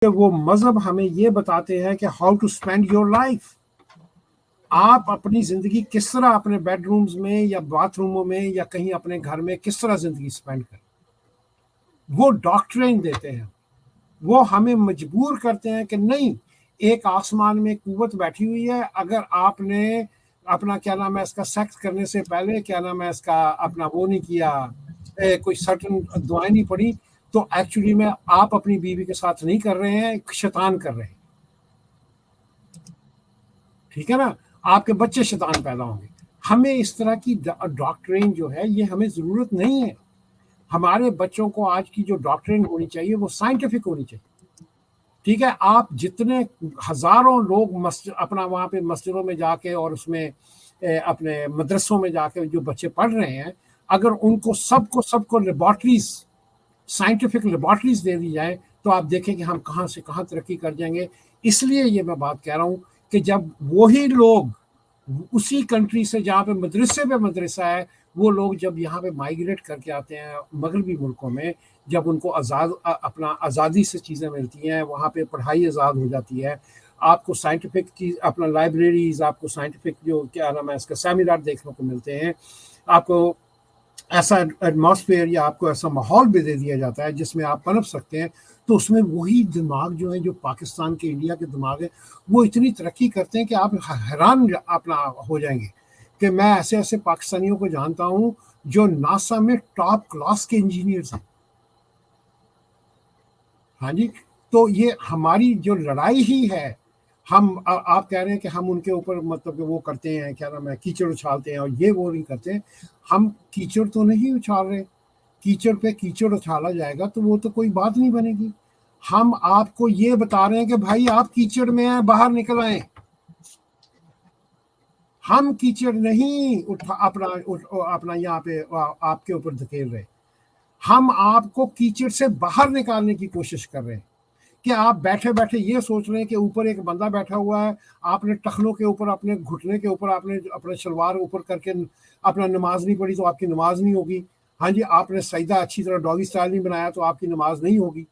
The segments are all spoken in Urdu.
وہ مذہب ہمیں یہ بتاتے ہیں کہ how to spend your life. آپ اپنی زندگی کس طرح اپنے بیڈ رومز میں یا باتھ روموں میں یا کہیں اپنے گھر میں کس طرح زندگی اسپینڈ کریں. وہ ڈاکٹرین دیتے ہیں, وہ ہمیں مجبور کرتے ہیں کہ نہیں, ایک آسمان میں قوت بیٹھی ہوئی ہے, اگر آپ نے اپنا کیا نام ہے اس کا سیکس کرنے سے پہلے کیا نام ہے اس کا اپنا وہ نہیں کیا, کوئی سرٹن دعائیں نہیں پڑھی, تو ایکچولی میں آپ اپنی بیوی کے ساتھ نہیں کر رہے ہیں, شیطان کر رہے ہیں. ٹھیک ہے نا, آپ کے بچے شیطان پیدا ہوں گے. ہمیں اس طرح کی ڈاکٹرین جو ہے یہ ہمیں ضرورت نہیں ہے. ہمارے بچوں کو آج کی جو ڈاکٹرین ہونی چاہیے وہ سائنٹیفک ہونی چاہیے. ٹھیک ہے, آپ جتنے ہزاروں لوگ اپنا وہاں پہ مسجدوں میں جا کے اور اس میں اپنے مدرسوں میں جا کے جو بچے پڑھ رہے ہیں, اگر ان کو سب کو لیبارٹریز, سائنٹیفک لیبارٹریز دے دی جائیں تو آپ دیکھیں کہ ہم کہاں سے کہاں ترقی کر جائیں گے. اس لیے یہ میں بات کہہ رہا ہوں کہ جب وہی لوگ اسی کنٹری سے جہاں پہ مدرسہ ہے, وہ لوگ جب یہاں پہ مائیگریٹ کر کے آتے ہیں مغربی ملکوں میں, جب ان کو اپنا آزادی سے چیزیں ملتی ہیں, وہاں پہ پڑھائی آزاد ہو جاتی ہے, آپ کو سائنٹیفک چیز اپنا لائبریریز, آپ کو سائنٹیفک جو کیا نام ہے اس کا سیمینار دیکھنے کو ملتے ہیں, آپ کو ایسا ایٹماسفیئر یا آپ کو ایسا ماحول بھی دے دیا جاتا ہے جس میں آپ پنپ سکتے ہیں, تو اس میں وہی دماغ جو ہے جو پاکستان کے انڈیا کے دماغ ہے وہ اتنی ترقی کرتے ہیں کہ آپ حیران اپنا ہو جائیں گے کہ میں ایسے پاکستانیوں کو جانتا ہوں جو ناسا میں ٹاپ کلاس کے انجینئرز ہیں. ہاں جی, تو یہ ہماری جو لڑائی ہی ہے, آپ کہہ رہے ہیں کہ ہم ان کے اوپر مطلب کہ وہ کرتے ہیں کیا نام ہے کیچڑ اچھالتے ہیں, اور یہ وہ نہیں کرتے ہیں. ہم کیچڑ تو نہیں اچھال رہے, کیچڑ پہ کیچڑ اچھالا جائے گا تو وہ تو کوئی بات نہیں بنے گی. ہم آپ کو یہ بتا رہے ہیں کہ بھائی آپ کیچڑ میں ہیں, باہر نکل آئیں. ہم کیچڑ نہیں اپنا یہاں پہ آپ کے اوپر دھکیل رہے, ہم آپ کو کیچڑ سے باہر نکالنے کی کوشش کر رہے ہیں کہ آپ بیٹھے بیٹھے یہ سوچ رہے ہیں کہ اوپر ایک بندہ بیٹھا ہوا ہے, آپ نے ٹخنوں کے اوپر اپنے گھٹنے کے اوپر آپ نے اپنے شلوار اوپر کر کے اپنا نماز نہیں پڑھی تو آپ کی نماز نہیں ہوگی. ہاں جی, آپ نے سجدہ اچھی طرح ڈاگی سٹائل نہیں بنایا تو آپ کی نماز نہیں ہوگی.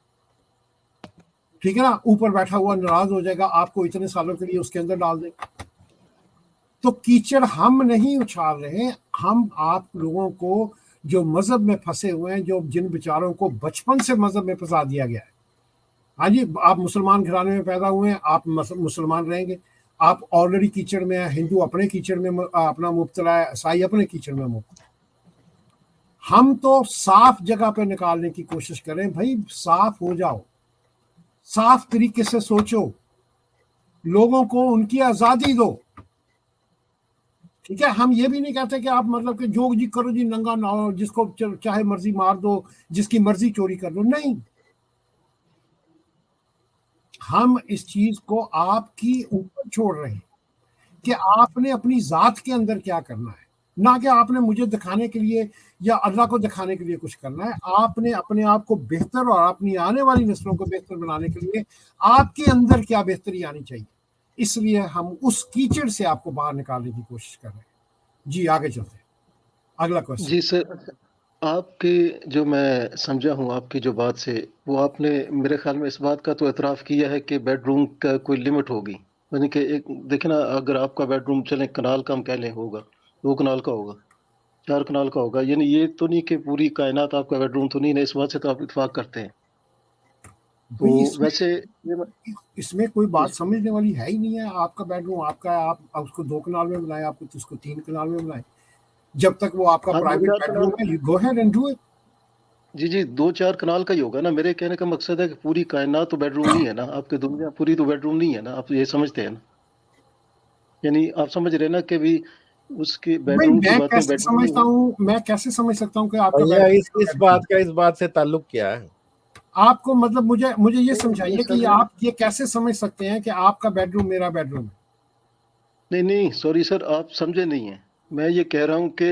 ٹھیک ہے نا, اوپر بیٹھا ہوا ناراض ہو جائے گا, آپ کو اتنے سالوں کے لیے اس کے اندر ڈال دیں. تو کیچڑ ہم نہیں اچھال رہے, ہم آپ لوگوں کو جو مذہب میں پھنسے ہوئے ہیں, جن بیچاروں کو بچپن سے مذہب میں پھنسا دیا گیا ہے. ہاں جی, آپ مسلمان گھرانے میں پیدا ہوئے ہیں, آپ مسلمان رہیں گے. آپ آلریڈی کیچڑ میں ہیں, ہندو اپنے کیچڑ میں اپنا مبتلا ہے, عیسائی اپنے کیچڑ میں مبتلا. ہم تو صاف جگہ پہ نکالنے کی کوشش کریں. بھائی صاف ہو جاؤ, صاف طریقے سے سوچو, لوگوں کو ان کی آزادی دو. ٹھیک ہے, ہم یہ بھی نہیں کہتے کہ آپ مطلب کہ جو جی کرو جی ننگا نہ ہو, جس کو چاہے مرضی مار دو, جس کی مرضی چوری کر دو, نہیں. ہم اس چیز کو آپ کی اوپر چھوڑ رہے ہیں کہ آپ نے اپنی ذات کے اندر کیا کرنا ہے, نہ کہ آپ نے مجھے دکھانے کے لیے یا اللہ کو دکھانے کے لیے کچھ کرنا ہے. آپ نے اپنے آپ کو بہتر اور اپنی آنے والی نسلوں کو بہتر بنانے کے لیے آپ کے اندر کیا بہتری آنی چاہیے, اس لیے ہم اس کیچڑ سے آپ کو باہر نکالنے کی کوشش کر رہے ہیں. جی آگے چلتے ہیں, اگلا کوشچن. جی سر, آپ کی جو میں سمجھا ہوں آپ کی جو بات سے, وہ آپ نے میرے خیال میں اس بات کا تو اعتراف کیا ہے کہ بیڈ روم کا کوئی لمٹ ہوگی. یعنی کہ ایک دیکھیں نا, اگر آپ کا بیڈ روم چلیں کنال کا ہم کہہ لیں ہوگا, 2 کنال کا ہوگا, 4 کنال کا ہوگا, یعنی یہ تو نہیں کہ پوری کائنات آپ کا بیڈ روم تو نہیں ہے. اس بات سے تو آپ اتفاق کرتے ہیں. تو ویسے اس میں کوئی بات سمجھنے والی ہے ہی نہیں ہے. آپ کا بیڈ روم آپ کا ہے, آپ اس کو 2 کنال میں بنائیں, آپ کو اس کو 3 کنال میں بنائیں. جب تک وہ آپ کا پرائیویٹ بیڈ روم ہے, go ahead and do it. جی 2-4 کنال کا ہی ہوگا نا. میرے کہنے کا مقصد ہے کہ پوری کائنات تو بیڈ روم نہیں ہے نا, آپ کی دنیا پوری تو بیڈ روم نہیں ہے نا, آپ یہ سمجھتے ہیں نا. یعنی آپ سمجھ رہے نا کہ بھی اس کی بیڈ روم کی باتیں بیڈ روم سمجھتا ہوں, میں کیسے سمجھ سکتا ہوں کہ آپ کا اس بات سے تعلق کیا ہے آپ کو, مطلب مجھے یہ سمجھائیے کہ آپ یہ کیسے سمجھ سکتے ہیں کہ آپ کا بیڈ روم میرا بیڈ روم ہے. نہیں سوری سر, آپ سمجھے نہیں ہیں. میں یہ کہہ رہا ہوں کہ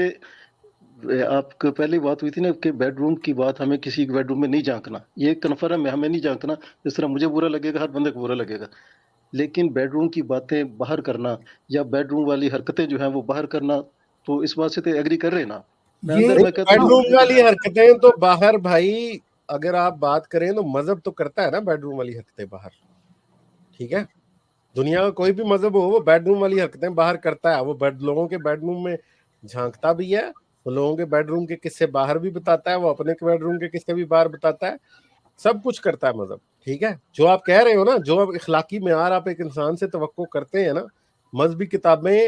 آپ کو پہلی بات ہوئی تھی نا کہ بیڈ روم کی بات, ہمیں کسی کے بیڈ روم میں نہیں جھانکنا. یہ کنفرم ہے, ہمیں نہیں جھانکنا. جس طرح مجھے برا لگے گا ہر بندے کو برا لگے گا. لیکن بیڈ روم کی باتیں باہر کرنا یا بیڈ روم والی حرکتیں جو ہیں وہ باہر کرنا, تو اس بات سے تو ایگری کر رہے نا. بیڈ روم والی حرکتیں تو باہر بھائی اگر آپ بات کریں تو مذہب تو کرتا ہے نا بیڈ روم والی حرکتیں باہر, ٹھیک ہے, دنیا کا کوئی بھی مذہب ہو وہ بیڈ روم والی حرکتیں باہر کرتا ہے, وہ لوگوں کے بیڈ روم میں جھانکتا بھی ہے, وہ لوگوں کے بیڈ روم کے قصے باہر بھی بتاتا ہے, وہ اپنے بیڈ روم کے قصے بھی باہر بتاتا ہے, سب کچھ کرتا ہے مذہب, ٹھیک ہے. جو آپ کہہ رہے ہو نا, جو اخلاقی معیار آپ ایک انسان سے توقع کرتے ہیں نا, مذہبی کتابیں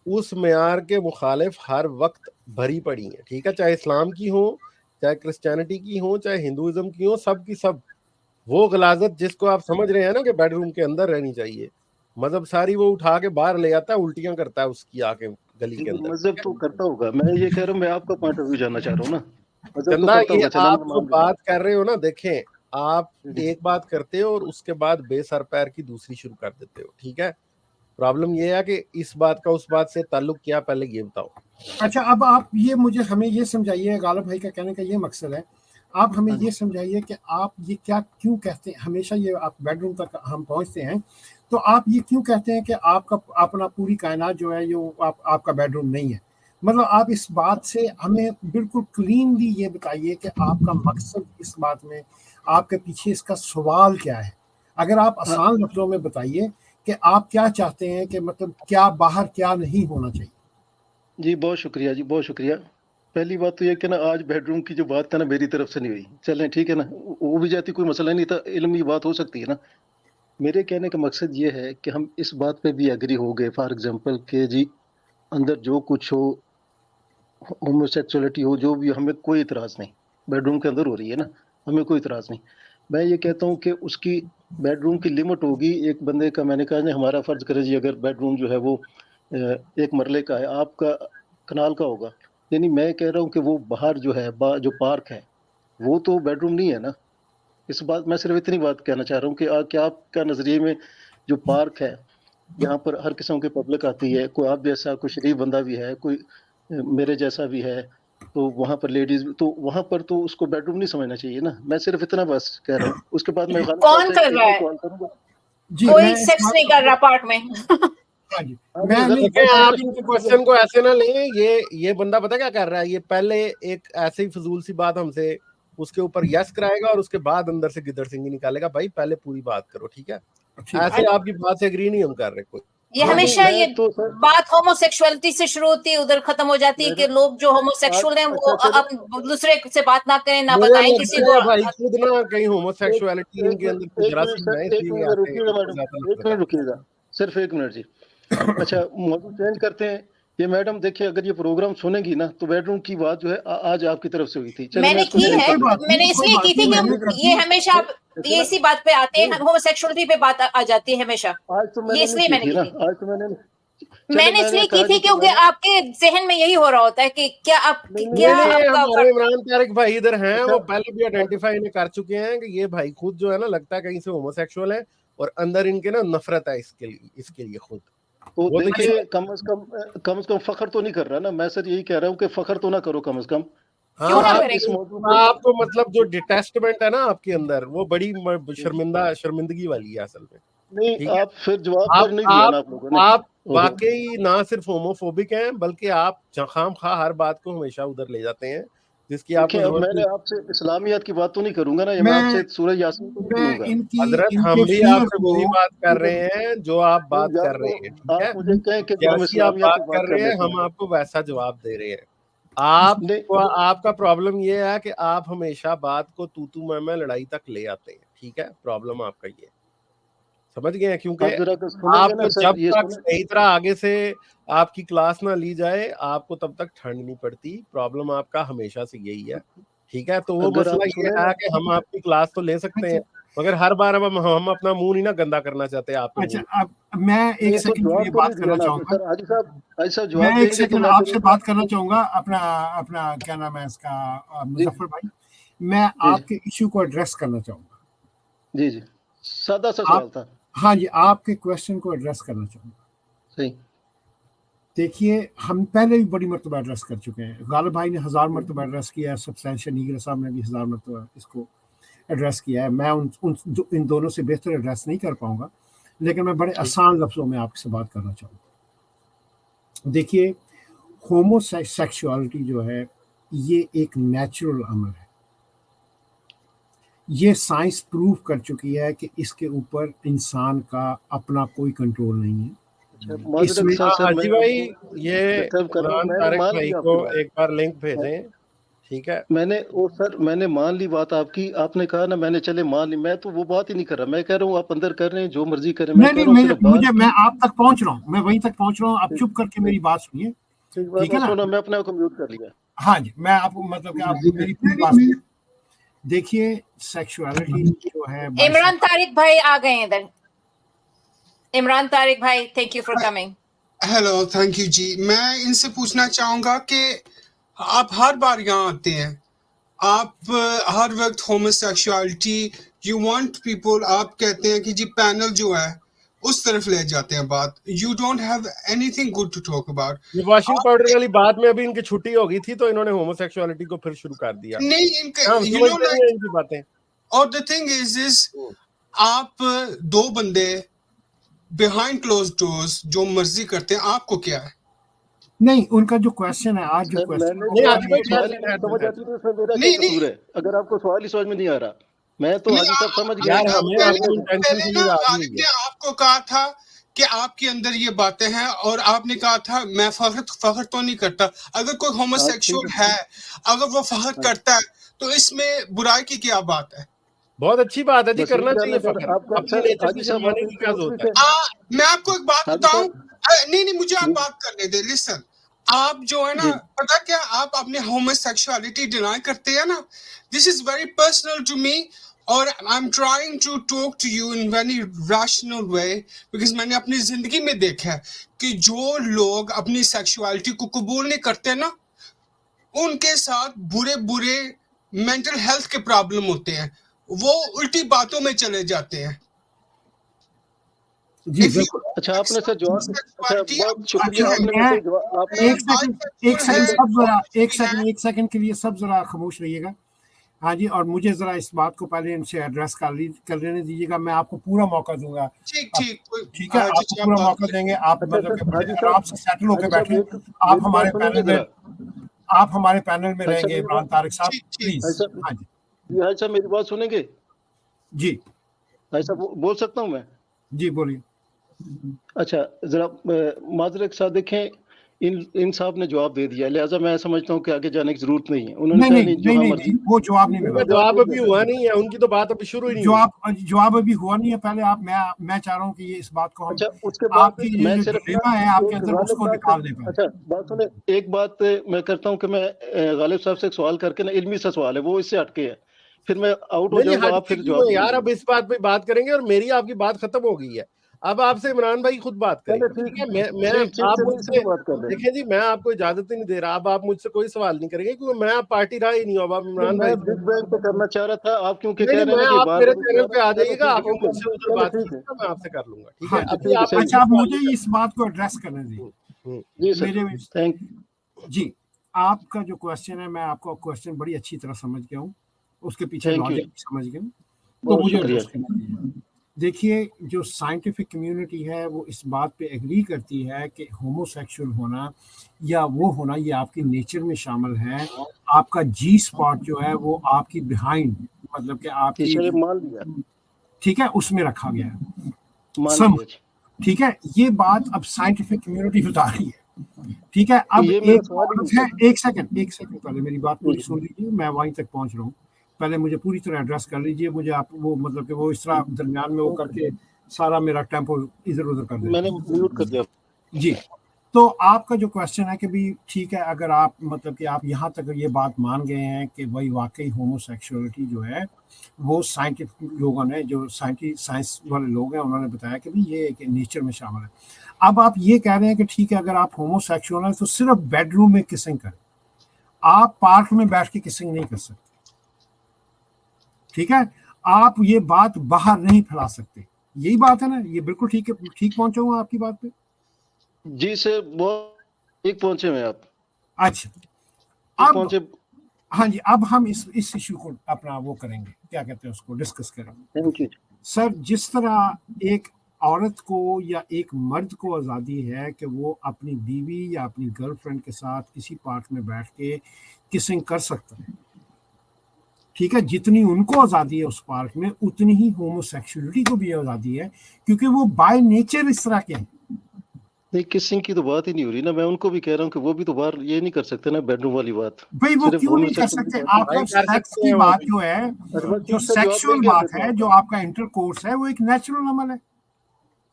اس معیار کے مخالف ہر وقت بھری پڑی ہیں, ٹھیک ہے, چاہے اسلام کی ہوں, چاہے کرسچینٹی کی ہوں, چاہے ہندوازم کی ہوں, سب کی سب. وہ غلاظت جس کو آپ سمجھ رہے ہیں نا کہ بیڈ روم کے اندر رہنی چاہیے, مذہب ساری وہ اٹھا کے باہر لے آتا ہے, الٹیاں کرتا ہے اس کی آ کے گلی کے اندر. مذہب تو کرتا ہوگا, میں یہ کہہ رہا ہوں, میں آپ کا پوائنٹ آف ویو جاننا چاہ رہا ہوں نا. مذہب تو چندہ کرتا یہ ہوگا, چلیں آپ میں جو مان لیتا بات کر رہے ہو نا, دیکھیں آپ ہوں. ایک بات کرتے ہو اور اس کے بعد بے سر پیر کی دوسری شروع کر دیتے ہو, ٹھیک ہے. پرابلم یہ ہے کہ اس بات کا اس بات سے تعلق کیا, پہلے یہ بتاؤ. اچھا اب آپ یہ مجھے ہمیں یہ سمجھائیے, غالب بھائی کا کہنے کا یہ مقصد ہے, آپ ہمیں یہ سمجھائیے کہ آپ یہ کیا کیوں کہتے ہیں, ہمیشہ یہ آپ بیڈ روم تک ہم پہنچتے ہیں تو آپ یہ کیوں کہتے ہیں کہ آپ کا اپنا پوری کائنات جو ہے یہ آپ کا بیڈ روم نہیں ہے. مطلب آپ اس بات سے ہمیں بالکل کلینلی یہ بتائیے کہ آپ کا مقصد اس بات میں, آپ کے پیچھے اس کا سوال کیا ہے. اگر آپ آسان لفظوں میں بتائیے کہ آپ کیا چاہتے ہیں, کہ مطلب کیا باہر کیا نہیں ہونا چاہیے. جی بہت شکریہ, جی بہت شکریہ. پہلی بات تو یہ کہ نا آج بیڈ روم کی جو بات تھا نا میری طرف سے نہیں ہوئی, چلیں ٹھیک ہے نا, وہ بھی جاتی کوئی مسئلہ نہیں تھا, علمی بات ہو سکتی ہے نا. میرے کہنے کا مقصد یہ ہے کہ ہم اس بات پہ بھی ایگری ہو گئے, فار ایگزامپل کہ جی اندر جو کچھ ہو, ہومو سیکسولیٹی ہو, جو بھی, ہمیں کوئی اعتراض نہیں, بیڈ روم کے اندر ہو رہی ہے نا, ہمیں کوئی اعتراض نہیں. میں یہ کہتا ہوں کہ اس کی بیڈ روم کی لمٹ ہوگی ایک بندے کا. میں نے کہا ہمارا فرض کرے جی اگر بیڈ روم جو ہے وہ ایک مرلے کا ہے, آپ کا کنال کا ہوگا, یعنی میں کہہ رہا ہوں کہ وہ باہر جو ہے جو پارک ہے وہ تو بیڈ روم نہیں ہے نا. اس بات میں صرف اتنی بات کہنا چاہ رہا ہوں کہ کیا آپ کا نظریے میں جو پارک ہے جہاں پر ہر قسم کی پبلک آتی ہے, کوئی آپ جیسا کوئی شریف بندہ بھی ہے, کوئی میرے جیسا بھی ہے, تو وہاں پر لیڈیز, تو وہاں پر تو اس کو بیڈ روم نہیں سمجھنا چاہیے نا. میں صرف اتنا بس کہہ رہا ہوں. اس کے بعد میں غالب صاحب کون سے کر ایک رہا اور ہے, سوال کروں گا. جی کوئی میں اس سیکس بات نہیں کر رہا پارک میں. ہاں جی ہاں میں جی, نہیں دیکھیں آپ ڈیفینیشن کے کوشچن کو ایسے نہ لیں, یہ بندہ پتہ کیا کر رہا ہے, یہ پہلے ایک ایسی فضول سی بات ہم سے اس کے اوپر یس کرائے گا اور اس کے بعد اندر سے گدڑ سنگھی نکالے گا. بھائی پہلے پوری بات کرو, ٹھیک ہے. ٹھیک ایسے آپ کی بات سے اگری نہیں ہم کر رہے کوئی. یہ ہاں ہمیشہ میں یہ تو سر بات ہومو سیکشوالٹی سے شروع ہوتی ہے, ادھر ختم ہو جاتی ہے میں کہ لوگ جو ہومو سیکشول ہیں وہ اچھا چلے اب دوسرے سے بات نہ کریں, نہ مجھے بتائیں کسی لگتا کو. ہے بھائی خود نہ کہیں ہومو ایک سیکشوالٹی ان ایک کے اندر کوئی ایک منٹ جراثیم سر, ہے, اس ایک لیے منٹ آتے رکیے گا ہیں میڈم, زیادہ ایک نفرت منٹ آتی رکیے گا, صرف ایک منٹ جی. اچھا موضوع چینج کرتے ہیں. یہ میڈم دیکھیے اگر یہ پروگرام سنیں گی نا تو بیڈ روم کی بات جو ہے آج آپ کی طرف سے ہوئی تھی. چلیں میں میں نے اس کو کی چینج ہے, کر کوئی دیتا بات ہوں. میں نے نہیں, اس کوئی لیے بات کی تھی نہیں, کہ میں نے یہ ہمیشہ دیکھیں یہ نا, اسی بات پہ آتے ہیں, نہیں, ہومو سیکشوالٹی پہ بات آ جاتی ہے ہمیشہ. آج تو میں یہ نے اس نہیں لیے کی میں نے تھی کی نا, تھی. آج تو میں نے میں چلے نے اس لیے کی کہا تھی جی کہ میں کیونکہ آپ کے ذہن میں یہی ہو رہا ہوتا ہے کہ کیا آپ نہیں کیا نہیں, آپ کا ہمارے عمران طارق بھائی ادھر ہیں, اچھا وہ پہلے بھی آئیڈینٹیفائی انہیں کر چکے ہیں کہ یہ بھائی خود جو ہے نا لگتا ہے کہیں سے ہومو سیکشول ہے اور اندر ان کے نا نفرت ہے اس کے لیے خود. تو وہ دیکھیے دیکھیے کم از کم فخر تو نہیں کر رہا نا. میں سر یہی کہہ رہا ہوں کہ فخر تو نہ کرو کم از کم. کیوں ہاں, نہ آپ کریں اس گے. موضوع کو آپ کو مطلب جو ڈیٹیسٹمنٹ ہے نا آپ کے اندر وہ بڑی شرمندگی والی ہے اصل میں, نہیں, ٹھیک ہے. آپ پھر جواب آپ پر نہیں دیا آپ نا آپ لوگوں نے. آپ اوہو, واقعی نہ صرف ہوموفوبک ہیں بلکہ آپ خام خواہ ہر بات کو ہمیشہ ادھر لے جاتے ہیں جس کی آپ کو دیکھیں اب ضرورت میں نہیں. نے آپ سے اسلامیات کی بات تو نہیں کروں گا نا, یا میں میں آپ سے سورہ یاسین تو نہیں میں سنوں گا. حضرت ان ہم کے بھی آپ فیئر سے کو وہی بات کر رہے ہیں جو آپ نہیں, بات یا کر تو رہے ہیں, ٹھیک ہے. آپ مجھے کہیں کہ ہم جیسی آپ اسلامیات بات پہ کر بات کر رہے ہیں لیتے ہم ہیں. آپ کو ویسا جواب دے رہے ہیں. آپ کا پرابلم یہ ہے کہ آپ ہمیشہ بات کو تو میں لڑائی تک لے آتے ہیں, ٹھیک ہے. پرابلم آپ کا یہ سمجھ گئے ہیں, کیونکہ آپ ذرا سنیں آپ گے نا کو سر, جب یہ تک سنیں. صحیح طرح آگے سے آپ کی کلاس نہ لی جائے آپ کو تب تک ٹھنڈ نہیں پڑتی. پرابلم آپ کا ہمیشہ سے یہی ہے, ٹھیک ہے. تو وہ اگر مسئلہ آپ یہ سنیں نا, ہے کہ ہم آپ کی کلاس تو لے سکتے ہیں مگر ہر بار اب ہم اپنا منہ نہیں نا گندا کرنا چاہتے آپ کے اچھا منہ. اب میں ایک نہیں تو سیکنڈ کے لیے جواب تو نہیں بات دیا کرنا نا چاہوں گا. سر. حاجی صاحب میں جواب ایک دیں گے تو سیکنڈ میں آپ پھر سے بات کرنا چاہوں گا, اپنا کیا نام ہے اس کا, جی مظفر بھائی. میں جی آپ کے ایشو کو ایڈریس کرنا چاہوں گا. جی جی, سادہ سا آپ, سوال تھا. ہاں جی, آپ کے کوشچن کو ایڈریس کرنا چاہوں گا. صحیح. دیکھیے ہم پہلے بھی بڑی مرتبہ ایڈریس کر چکے ہیں. غالب بھائی نے 1000 مرتبہ ایڈریس کیا ہے, سبسٹینشیل نیگر صاحب نے بھی 1000 مرتبہ اس کو ایڈریس کیا ہے. میں ان دونوں سے بہتر ایڈریس نہیں کر پاؤں گا, لیکن میں بڑے ٹھیک. آسان لفظوں میں آپ سے بات کرنا چاہوں گا. دیکھیے ہومو سیکشوالٹی جو ہے یہ ایک نیچرل عمل ہے. یہ سائنس پروو کر چکی ہے کہ اس کے اوپر انسان کا اپنا کوئی کنٹرول نہیں ہے. معذرت کے ساتھ سر حاجی بھائی یہ ڈسٹرب کر رہا ہوں. عمران میں نے طارق مان بھائی لی آپ کو کی بات. ایک بار لنک بھیجیں. ٹھیک ہے میں نے مان لی بات آپ کی. آپ نے کہا نا میں نے چلے مان لی. میں تو وہ بات ہی نہیں کر رہا. میں کہہ رہا ہوں آپ اندر کر رہے ہیں جو مرضی کریں. میں کہہ رہا ہوں صرف بات میں آپ تک پہنچ رہا ہوں, میں وہیں تک پہنچ رہا ہوں. آپ چپ کر کے میری بات سنیے. ٹھیک ہے نا, سونا میں اپنے آپ کو میوٹ کر لیا. ہاں جی, میں آپ کو مطلب کہ آپ میری پوری بات سنیے. دیکھیے سیکشوالٹی جو ہے, عمران طارق بھائی آ گئے ادھر. عمران طارق بھائی, thank you for coming. Hello, thank you جی. میں ان سے پوچھنا چاہوں گا کہ آپ ہر بار یہاں آتے ہیں, آپ ہر وقت homo sexuality you want people, آپ کہتے ہیں کہ جی پینل جو ہے اس طرف لے جاتے ہیں بات. You don't have anything good to talk about. یہ واشنگ پاؤڈر والی بات میں ابھی ان کی چھٹی ہو گئی تھی تو انہوں نے ہومو سیکشوالٹی کو پھر شروع کر دیا. نہیں ان کے ہم یو نو سمجھتے ہیں ان کی باتیں. اور دا تھنگ از آپ دو بندے بیہائنڈ کلوز ڈورز جو مرضی کرتے ہیں, آپ کو کیا ہے؟ نہیں, ان کا جو کوشچن ہے آج جو کوشچن سمجھ آتی تو اس میں میرا کیا قصور ہے؟ اگر آپ کو سوال ہی سمجھ میں نہیں آ رہا, میں تو حاجی صاحب سمجھ گیا. یار ہمیں آپ کی انٹینشن سے نہیں آ رہی ہے. آپ کو کہا تھا کہ آپ کے اندر یہ باتیں ہیں, اور آپ نے کہا تھا میں فخر تو نہیں کرتا. اگر کوئی ہومو سیکشول ہے, اگر وہ فخر کرتا ہے تو اس میں برائی کی کیا بات ہے؟ بہت اچھی بات ہے جی, کرنا چاہیے فخر. اپنی نیچر سے شرمانے کی کیا ضرورت ہے؟ میں آپ کو ایک بات بتاؤں, نہیں مجھے آپ بات کرنے دیں. لسن, آپ جو ہے نا, پتا کیا, آپ اپنے ہومو سیکشوالٹی ڈینائی کرتے ہیں نا, this is very personal to me, اور I am trying to talk to you in very rational way, because میں نے اپنی زندگی میں دیکھا ہے کہ جو لوگ اپنی سیکشوالٹی کو قبول نہیں کرتے نا, ان کے ساتھ برے مینٹل ہیلتھ کے پرابلم ہوتے ہیں, وہ الٹی باتوں میں چلے جاتے ہیں. جی بالکل. اچھا آپ نے سر جواب, اچھا بہت شکریہ. آپ نے میں مجھے جواب, آپ نے ایک سیکنڈ کے لیے سب ذرا خاموش رہیے گا. ہاں جی, اور مجھے ذرا اس بات کو پہلے ان سے ایڈریس کر لینے دیجیے گا. میں آپ کو پورا موقع دوں گا. ٹھیک ہے, آپ کو پورا موقع دیں گے. آپ مطلب کہ آپ سے سیٹل ہو کے بیٹھیں. آپ ہمارے پینل میں رہیں گے عمران طارق صاحب, پلیز. ہاں جی, حاج صاحب میری بات سنیں گے؟ جی حاج صاحب بول سکتا ہوں میں؟ جی بولیے. اچھا ذرا معذرت کے ساتھ دیکھیں, ان صاحب نے جواب دے دیا, لہٰذا میں سمجھتا ہوں کہ آگے جانے کی ضرورت نہیں ہے. انہوں نے کہا نہیں جو ہم مرضی, وہ جواب نہیں ملا. جواب ابھی ہوا نہیں ہے, ان کی تو بات ابھی شروع ہی نہیں ہوئی. جواب ابھی ہوا نہیں ہے. پہلے آپ, میں چاہ رہا ہوں کہ یہ اس بات کو ہم, اچھا اس کے بعد آپ کی یہ جو ڈیلیما ہے آپ کے اندر, اس کو نکال دیں. اچھا بات سنیں, ایک بات میں کرتا ہوں کہ میں غالب صاحب سے ایک سوال کر کے نا, علمی سا سوال ہے, وہ اس سے ہٹ کے ہے, پھر میں آؤٹ ہو جاؤں گا, آپ پھر جواب یار اب اس بات پہ بات کریں گے, اور میری آپ کی بات ختم ہو گئی ہے. اب آپ سے عمران بھائی خود بات کریں. ٹھیک ہے, میں آپ مجھ سے دیکھیں جی, میں آپ کو اجازت ہی نہیں دے رہا. اب آپ مجھ سے کوئی سوال نہیں کریں گے کیونکہ میں پارٹی رہا ہی نہیں ہوں. اب عمران بھائی بگ بینگ پہ کرنا چاہ رہا تھا, آپ کیونکہ کہہ رہے ہیں میں کہ آپ میرے چینل پہ آ جائیے گا, آپ مجھ سے ادھر بات کیجیے گا, میں آپ سے کر لوں گا. ٹھیک ہے, اچھا آپ مجھے اس بات کو ایڈریس کرنے دیں. جی, آپ کا جو کوشچن ہے, میں آپ کا کوشچن بڑی اچھی طرح سمجھ گیا ہوں, اس کے پیچھے لاجک سمجھ گیا ہوں, تو مجھے ایڈریس کرنا دیجیے. دیکھیے, جو سائنٹیفک کمیونٹی ہے وہ اس بات پہ ایگری کرتی ہے کہ ہومو سیکشول ہونا یا وہ ہونا یہ آپ کی نیچر میں شامل ہے. آپ کا جی اسپاٹ جو ہے وہ آپ کی بیہائنڈ, مطلب کہ آپ کی, ٹھیک ہے, اس میں رکھا گیا ہے. ٹھیک ہے, یہ بات اب سائنٹیفک کمیونٹی بتا رہی ہے. ٹھیک ہے, اب ایک سیکنڈ پہلے میری بات پوری سن لیجیے, میں وہیں تک پہنچ رہا ہوں. پہلے مجھے پوری طرح ایڈریس کر لیجیے. مجھے آپ وہ مطلب کہ وہ اس طرح درمیان میں وہ کر کے سارا میرا ٹیمپو ادھر ادھر کر دیں. میں نے میوٹ کر دیا. جی, تو آپ کا جو کوشچن ہے کہ بھی ٹھیک ہے, اگر آپ مطلب کہ آپ یہاں تک یہ بات مان گئے ہیں کہ بھائی واقعی ہومو سیکشولیٹی جو ہے وہ سائنٹیفک لوگوں نے, جو سائنس والے لوگ ہیں, انہوں نے بتایا کہ بھی یہ ایک نیچر میں شامل ہے. اب آپ یہ کہہ رہے ہیں کہ ٹھیک ہے, اگر آپ ہومو سیکشول ہیں تو صرف بیڈ روم میں کسنگ کریں, آپ پارک میں بیٹھ کے کسنگ نہیں کر سکتے. ٹھیک ہے, آپ یہ بات باہر نہیں پھیلا سکتے. یہی بات ہے نا, یہ بالکل ٹھیک ہے, ٹھیک پہنچا ہوں آپ کی بات پہ. جی سے بہت ٹھیک پہنچے میں آپ. اچھا, اب ہاں جی, اب ہم اس ایشو کو اپنا وہ کریں گے, کیا کہتے ہیں اس کو ڈسکس کریں گے. سر, جس طرح ایک عورت کو یا ایک مرد کو آزادی ہے کہ وہ اپنی بیوی یا اپنی گرل فرینڈ کے ساتھ کسی پارک میں بیٹھ کے کسنگ کر سکتا ہے, ٹھیک ہے, جتنی ان کو آزادی ہے اس پارک میں اتنی ہی ہوموسیکشولیٹی کو بھی آزادی ہے, کیونکہ وہ بائی نیچر اس طرح کے ہیں. نہیں کسنگ کی تو بات ہی نہیں ہو رہی نا, میں ان کو بھی کہہ رہا ہوں کہ وہ بھی تو باہر یہ نہیں کر سکتے نا بیڈ روم والی بات. بھائی وہ صرف کیوں نہیں کر homosexual سکتے؟ کی بات آپ بھائی کا کر سیکس سکتے کی ہیں وہ بات بھی. جو ہے, اچھا جو ٹھیک ہے, جو آپ سیکشل نہیں کہہ بات سکتے ہے, وہاں جو پر. آپ کا انٹر کورس ہے, وہ ایک نیچرل عمل ہے.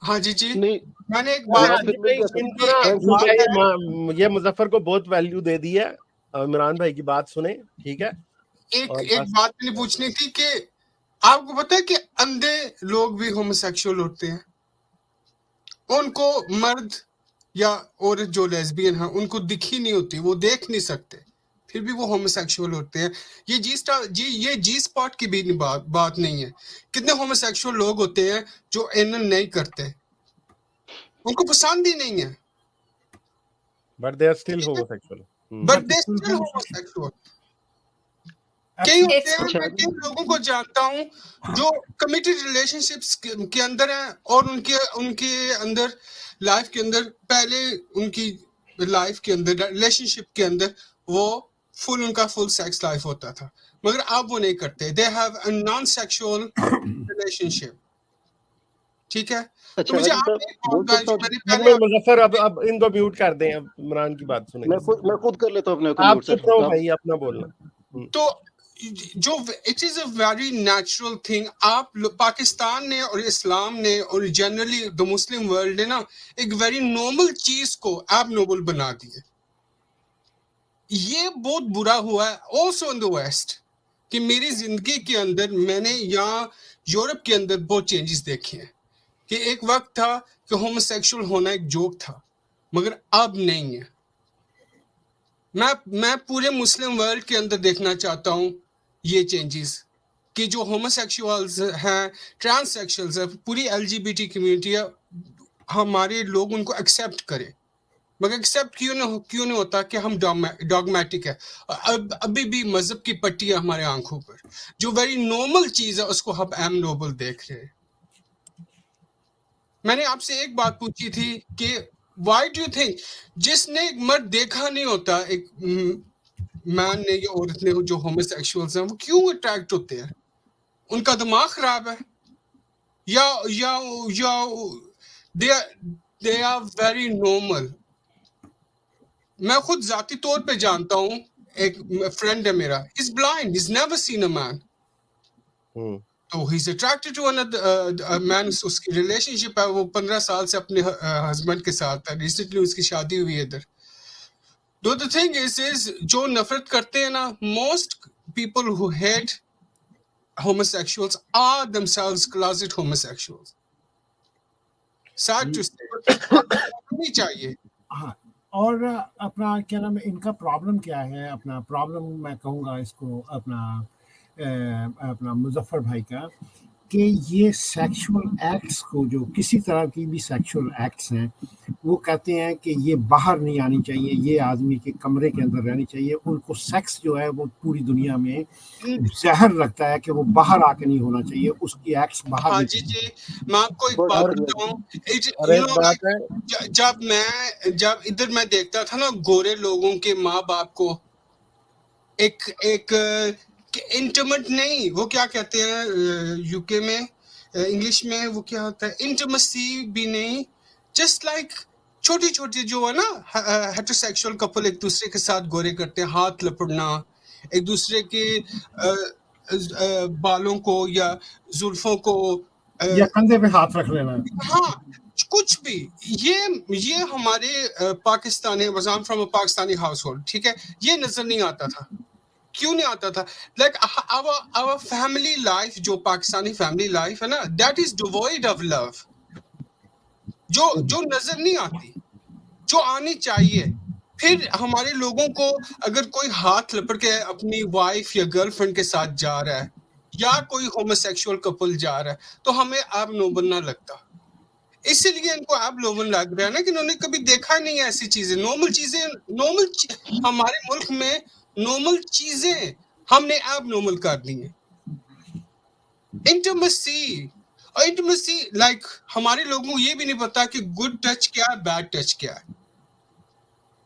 ہاں جی جی نہیں میں نے ایک ارے بات وہاں علی پھر بھائی مل ان جاتا کو نا تھینک یو بات سر. ہے یہ مظفر کو بہت ویلیو دے دی ہے, عمران بھائی کی بات سنیں ٹھیک ہے. اور ایک بس بات میں نے پوچھنی تھی کہ آپ کو پتا ہے کہ اندھے لوگ بھی ہوموسیکشول ہوتے ہیں, ان کو مرد یا عورت جو لیسبین ہیں ان کو دکھی نہیں ہوتی, وہ دیکھ نہیں سکتے, پھر بھی وہ ہوموسیکشول ہوتے ہیں. یہ جی اسپاٹ کی بھی بات نہیں ہے. کتنے ہوموسیکشول لوگ ہوتے ہیں جو اینل نہیں کرتے, ان کو پسند ہی نہیں ہے, but they are still homosexual. But they still homosexual. کئی Absolutely. ہوتے ہیں, اچھا میں کئی لوگوں کو جانتا ہوں جو کمیٹڈ ریلیشن شپس کے اندر ہیں, اور ان کے اندر لائف کے اندر پہلے ان کی لائف کے اندر ریلیشن شپ کے اندر وہ ان کا فل سیکس لائف ہوتا تھا, مگر اب وہ نہیں کرتے. They have a non sexual relationship. ٹھیک ہے, تو اچھا مجھے علی آپ صاحب ایک بول بات سکتا جو ہوں, میں نے ایک پہلے منٹ مظفر, اب ان کو میوٹ کر دیں, اب عمران کی بات سنیں. میں خود کر لیتا ہوں اپنے کو آپ میوٹ چپ سر. رہو آپ بھائی, اپنا بولنا. تو جو it is a very natural thing. آپ پاکستان نے اور اسلام نے اور جنرلی دا مسلم ورلڈ نے نا ایک ویری نارمل چیز کو ایب نوبل بنا دیے. یہ بہت برا ہوا ہے آلسو ان دا ویسٹ, کہ میری زندگی کے اندر میں نے یہاں یورپ کے اندر بہت چینجز دیکھے ہیں, کہ ایک وقت تھا کہ ہومو سیکشل ہونا ایک جوک تھا, مگر اب نہیں ہے. میں پورے مسلم ورلڈ کے اندر دیکھنا چاہتا ہوں یہ چینجز, کہ جو ہومو سیکشوالز ہیں, ٹرانس سیکشولز ہیں, پوری L G B T community ہے, ہمارے لوگ ان کو ایکسیپٹ کریں. مگر ایکسیپٹ کیوں نہیں ہوتا کہ ہم ڈاگمیٹک ہے. ابھی بھی مذہب کی پٹی ہے ہمارے آنکھوں پر, جو ویری نارمل چیز ہے اس کو ہم ایم نوبل دیکھ رہے ہیں. میں نے آپ سے ایک بات پوچھی تھی کہ وائی ڈو یو تھنک جس نے ایک مرد دیکھا نہیں ہوتا, ایک مین نے یا عورت نے, جو ہومو سیکشولز ہیں, وہ کیوں اٹریکٹ ہوتے ہیں؟ ان کا دماغ خراب ہے یا دے آر ویری نارمل. میں خود ذاتی طور پہ جانتا ہوں, ایک فرینڈ ہے میرا, is blind, is never seen اے مین, تو ہی از اٹریکٹڈ ٹو another مین. اس کی ریلیشن شپ ہے, وہ 15 سال سے اپنے ہسبینڈ کے ساتھ ہے, ریسنٹلی اس کی شادی ہوئی ہے ادھر. تو the thing is جو نفرت کرتے ہیں نا, most people who hate homosexuals are themselves closet homosexuals. Sad to say, نہیں چاہیے. ہاں, اور اپنا کیا نام ہے, ان کا پرابلم کیا ہے؟ اپنا پرابلم میں کہوں گا اس کو اپنا مظفر بھائی کا, کہ یہ سیکشول ایکٹس کو, جو کسی طرح کی بھی سیکشول ایکٹس ہیں, وہ کہتے ہیں کہ یہ باہر نہیں آنی چاہیے, یہ آدمی کے کمرے کے اندر رہنی چاہیے. ان کو سیکس جو ہے وہ پوری دنیا میں زہر لگتا ہے کہ وہ باہر آ کے نہیں ہونا چاہیے, اس کی ایکٹس باہر ہاں نہیں جی چاہیے. جی, میں آپ کو ایک بہت بات اور بتاؤں. اور ایک بات ہے, جب ادھر میں دیکھتا تھا نا گورے لوگوں کے ماں باپ کو, ایک انٹیمیٹ نہیں, وہ کیا کہتے ہیں یو کے میں انگلش میں, وہ کیا ہوتا ہے, انٹیمیسی بھی نہیں, جسٹ لائک چھوٹی چھوٹی جو ہے نا ہیٹروسیکشول کپل ایک دوسرے کے ساتھ گورے کرتے ہیں, ہاتھ لپڑنا, ایک دوسرے کے بالوں کو یا زلفوں کو, یا کندھے پہ ہاتھ رکھ لینا. ہاں کچھ بھی, یہ ہمارے پاکستانی, وزام from a Pakistani household, ٹھیک ہے, یہ نظر نہیں آتا تھا. کیوں نہیں آتا تھا؟ لائک our فیملی لائف, جو پاکستانی فیملی لائف ہے نا, that is divide of love, جو نظر نہیں آتی, جو آنی چاہیے. پھر ہمارے لوگوں کو اگر کوئی ہاتھ لپڑ کے اپنی وائف یا گرل فرینڈ کے ساتھ جا رہا ہے, یا کوئی ہوموسیکشول کپل جا رہا ہے, تو ہمیں ایب نوبل نہ لگتا. اسی لیے ان کو ایب نوبل لگ رہا ہے نا, کہ انہوں نے کبھی دیکھا نہیں ہے ایسی چیزیں, نارمل چیزیں. ہمارے ملک میں نارمل چیزیں ہم نے ایب نارمل کر دی ہیں. انٹیمیسی لائک ہمارے لوگوں کو یہ بھی نہیں پتا کہ گڈ ٹچ کیا ہے, بیڈ ٹچ کیا ہے.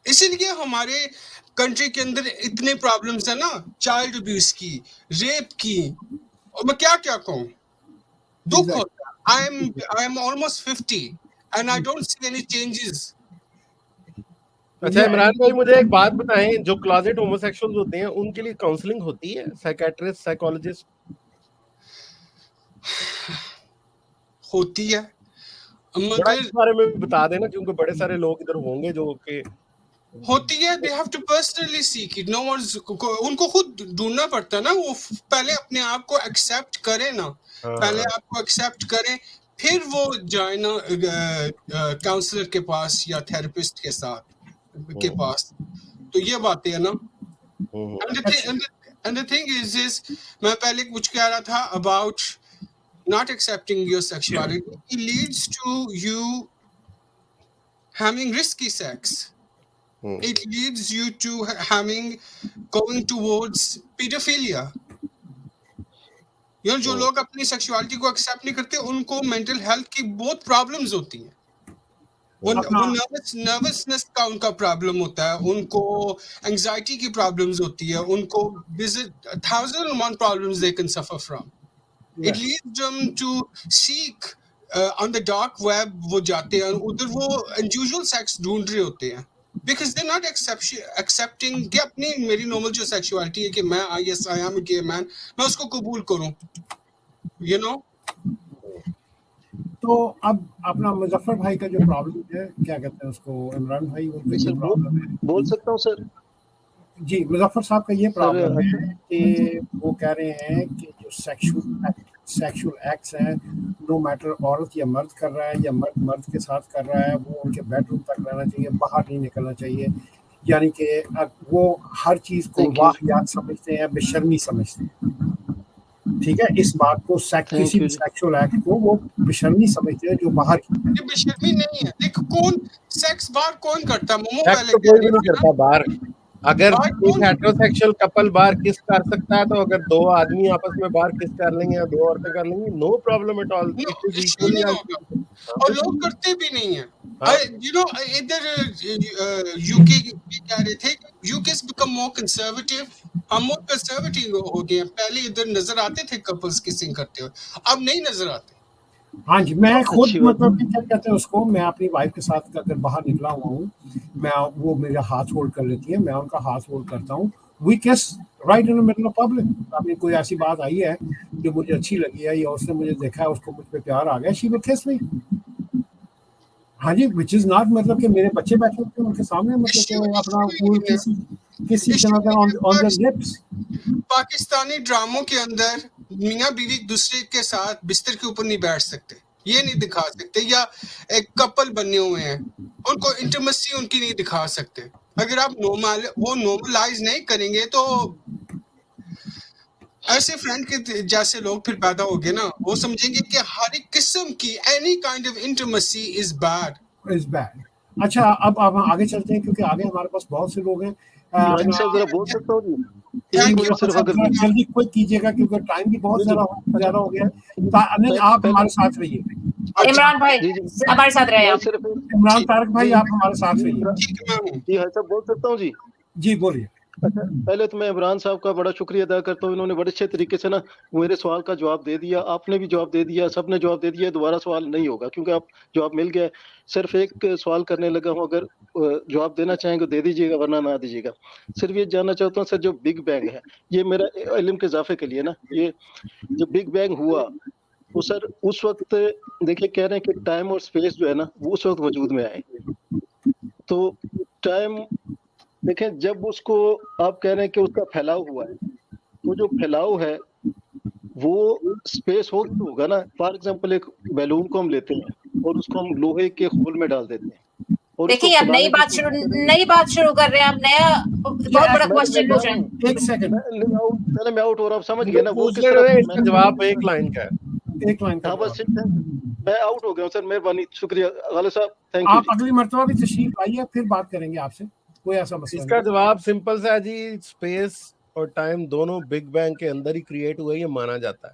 اسی لیے ہمارے کنٹری کے اندر اتنے پرابلمس ہیں نا، چائلڈ ابیوز کی، ریپ کی، اور میں کیا کیا کہوں، دکھ ہوتا ہے. I am almost 50 and I don't see any changes. اچھا عمران بھائی مجھے ایک بات بتائیں، جو کلازٹ ہوموسیکشولز ہوتے ہیں ان کے لیے کاؤنسلنگ ہوتی ہے، سائیکیٹرسٹ، سائیکالوجسٹ ہوتی ہے، تھوڑا مگر اس بارے میں بتا دینا، کیونکہ بڑے سارے لوگ ادھر ہوں گے جو کہ ہوتی ہے. they have to personally seek it. no one's ان کو خود ڈھونڈنا پڑتا ہے نا، وہ پہلے اپنے آپ کو ایکسیپٹ کرے نا، پہلے آپ کو ایکسیپٹ کرے، پھر وہ جائے نا کاؤنسلر کے پاس یا تھراپسٹ کے ساتھ کے پاس. تو یہ باتیں ہیں نا. And the thing is میں پہلے کچھ کہہ رہا تھا about not accepting your sexuality. It leads to you having risky sex. It leads you to going towards pedophilia. جو لوگ اپنی سیکشوالٹی کو ایکسیپٹ نہیں کرتے ان کو مینٹل ہیلتھ کی بہت پرابلمز ہوتی ہیں. وہ نروسنس کا ان کا پرابلم ہوتا ہے، ان کو انگزائٹی کی پرابلمز ہوتی ہے، ان کو 1001 problems they can suffer from. It leads them to seek on the dark web. وہ جاتے ہیں ادھر، وہ unusual sex ڈھونڈ رہے ہوتے ہیں because they're not accepting کہ اپنی میری نارمل جو سیکشوالٹی ہے کہ میں yes I am a gay man، میں اس کو قبول کروں، you know. تو اب اپنا مظفر بھائی کا جو پرابلم ہے، کیا کہتے ہیں اس کو، عمران بھائی، ان کا یہ پرابلم ہے. بول سکتا ہوں سر؟ جی مظفر صاحب کا یہ پرابلم ہے کہ وہ کہہ رہے ہیں کہ جو سیکشول ایکٹس ہیں، نو میٹر عورت یا مرد کر رہا ہے یا مرد کے ساتھ کر رہا ہے، وہ ان کے بیڈ روم تک رہنا چاہیے، باہر نہیں نکلنا چاہیے. یعنی کہ وہ ہر چیز کو واقعات سمجھتے ہیں، بے شرمی سمجھتے ہیں. ٹھیک ہے، اس بات کو کسی بھی سیکشول ایکٹ کو وہ بے شرمی سمجھتے ہیں جو باہر کی. یہ بے شرمی نہیں ہے. دیکھ کون سیکس باہر کون کرتا ہے؟ مومو سیکس والے تو کوئی بھی نہیں کرتا باہر. اگر ایک کون ہیٹروسیکشل کپل باہر کس کر سکتا ہے، تو اگر دو آدمی آپس میں باہر کس کر لیں گے یا دو عورتیں کر لیں گی، no problem at all. Issue نہیں ہوگا، اور لوگ کرتے بھی نہیں ہیں. You know, ادھر یو کے کہہ رہے تھے یو کے بیکم مور کنزرویٹو. ہم مور کنزرویٹو ہو گئے ہیں. پہلے ادھر نظر آتے تھے کپلز کسنگ کرتے ہوئے، اب نہیں نظر آتے. ہاں جی، میں خود مطلب کیا کہتے ہیں اس کو، میں اپنی وائف کے ساتھ اگر باہر نکلا ہوا ہوں، میں وہ میرا ہاتھ ہولڈ کر لیتی ہے، میں ان کا ہاتھ ہولڈ کرتا ہوں، وی کس right in the middle of public. ابھی کوئی ایسی بات آئی ہے جو مجھے اچھی لگی ہے یا اس نے مجھے دیکھا ہے، اس کو مجھ پہ پیار آ گیا، شی ول کس می. ہاں جی، وچ از ناٹ مطلب کہ میرے بچے بیٹھے ہوتے ہیں ان کے سامنے، مطلب کہ اپنا کسی آن دیئر لپس. پاکستانی ڈراموں کے اندر میاں بیوی دوسرے کے ساتھ بستر کے اوپر نہیں بیٹھ سکتے، یہ نہیں دکھا سکتے، یا ایک کپل بنے ہوئے ہیں ان کو انٹیمیسی ان کی نہیں دکھا سکتے. اگر آپ وہ نارملائز نہیں کریں گے تو ایسے فرینڈ کے جیسے لوگ پھر پیدا ہو گئے نا، وہ سمجھیں گے کہ ہر ایک قسم کی any kind of intimacy is bad. اچھا اب آپ آگے چلتے ہیں کیونکہ آگے ہمارے پاس بہت سے لوگ ہیں. ذرا بول سکتا ہوں جلدی کوئی کیجیے گا کیونکہ ٹائم بھی بہت زیادہ ہو گیا ہے. نہیں، آپ ہمارے ساتھ رہیے. عمران بھائی ہمارے ساتھ رہے آپ. عمران طارق بھائی آپ ہمارے ساتھ رہیے. جی ہاں صاحب بول سکتا ہوں. جی بولیے. پہلے تو میں عمران صاحب کا بڑا شکریہ ادا کرتا ہوں، انہوں نے بڑے اچھے طریقے سے نا میرے سوال کا جواب دے دیا. آپ نے بھی جواب دے دیا، سب نے جواب دے دیا. دوبارہ سوال نہیں ہوگا کیونکہ آپ جواب مل گیا. صرف ایک سوال کرنے لگا ہوں، اگر جواب دینا چاہیں گے دے دیجیے گا ورنہ نہ دیجیے گا. صرف یہ جاننا چاہتا ہوں سر، جو بگ بینگ ہے، یہ میرا علم کے اضافے کے لیے نا، یہ جو بگ بینگ ہوا وہ سر اس وقت دیکھیے کہہ رہے ہیں کہ ٹائم اور اسپیس جو ہے نا وہ اس وقت وجود میں آئے. تو ٹائم دیکھیں جب اس کو آپ کہہ رہے ہیں کہ اس کا پھیلاؤ ہوا ہے، تو جو پھیلاؤ ہے وہ اسپیس ہوگا نا. فار ایگزامپل ایک بیلون کو ہم لیتے ہیں اور اس کو ہم لوہے کے خول میں ڈال دیتے ہیں. دیکھیے اب نئی بات شروع کر رہے ہیں. آپ نیا بہت بڑا کوشچن پوچھ رہے ہیں. ایک سیکنڈ پہلے میں آؤٹ ہو رہا ہوں، سمجھ گئے نا وہ کس طرح جواب ایک لائن کا ہے. ایک لائن کا بس میں آؤٹ ہو گیا ہوں سر، مہربانی، شکریہ غالب صاحب، تھینک یو. آپ اگلی مرتبہ بھی تشریف آئیے، پھر بات کریں گے آپ سے، کوئی ایسا مسئلہ اس کا جواب سمپل سا ہے جی، اسپیس اور ٹائم دونوں بگ بینگ کے اندر ہی کریٹ ہوئے، یہ مانا جاتا ہے.